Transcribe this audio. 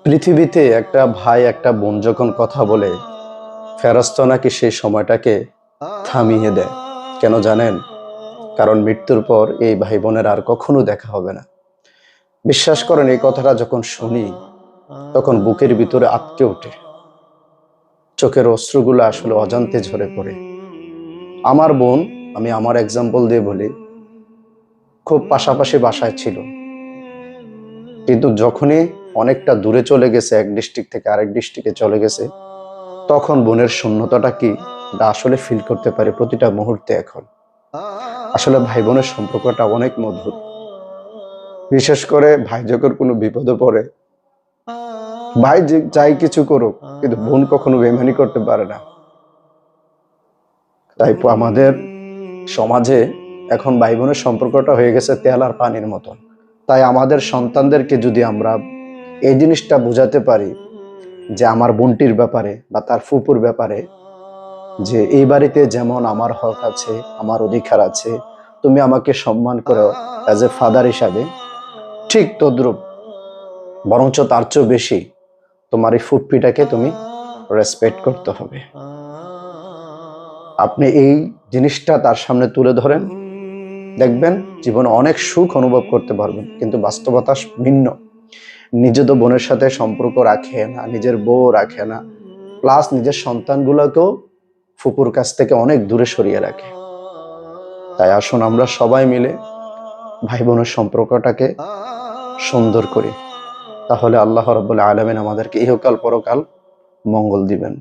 পৃথিবীতে একটা ভাই একটা বোন যখন কথা বলে, ফেরেশতা নাকি সেই সময়টাকে থামিয়ে দেয়। কেন জানেন? কারণ মৃত্যুর পর এই ভাই বোনের আর কখনো দেখা হবে না। বিশ্বাস করেন, এই কথাটা যখন শুনি তখন বুকের ভিতরে আঁতকে ওঠে, চোখের অশ্রুগুলো আসলে অজান্তে ঝরে পড়ে। আমার বোন, আমি আমার এক্সাম্পল দিয়ে বলি, খুব পাশাপাশি বাসায় ছিল, কিন্তু যখনই অনেকটা দূরে চলে গেছে, এক ডিস্ট্রিক্ট থেকে আরেক ডিস্ট্রিক্টে চলে গেছে, তখন বোনের শূন্যতাটা কি তা আসলে ফিল করতে পারে প্রতিটা মুহূর্তে। এখন আসলে ভাই বোনের সম্পর্কটা অনেক মধুর। বিশেষ করে ভাই যখন কোনো বিপদে পড়ে, ভাই যে যাই কিছু করুক, কিন্তু বোন কখনো বেইমানি করতে পারে না। তাই আমাদের সমাজে এখন ভাই বোনের সম্পর্কটা হয়ে গেছে তেল আর পানির মতন। তাই আমাদের সন্তানদেরকে যদি আমরা এই জিনিসটা বোঝাতে পারি যে আমার বোনটির ব্যাপারে বা তার ফুপুর ব্যাপারে, যে এই বাড়িতে যেমন আমার হক আছে, আমার অধিকার আছে, তুমি আমাকে সম্মান করো অ্যাজ এ ফাদার হিসাবে, ঠিক তদ্রুপ, বরঞ্চ তার চেয়েও বেশি তোমার এই ফুপ্পিটাকে তুমি রেসপেক্ট করতে হবে। আপনি এই জিনিসটা তার সামনে তুলে ধরেন, দেখবেন জীবনে অনেক সুখ অনুভব করতে পারবেন। কিন্তু বাস্তবতা ভিন্ন। নিজে তো বোনের সাথে সম্পর্ক রাখে না, নিজের বউ রাখে না, প্লাস নিজের সন্তানগুলোকেও ফুপুর কাছ থেকে অনেক দূরে সরিয়ে রাখে। তাই আসুন আমরা সবাই মিলে ভাই বোনের সম্পর্কটাকে সুন্দর করি, তাহলে আল্লাহ রাব্বুল আলামিন আমাদেরকে ইহকাল পরকাল মঙ্গল দিবেন।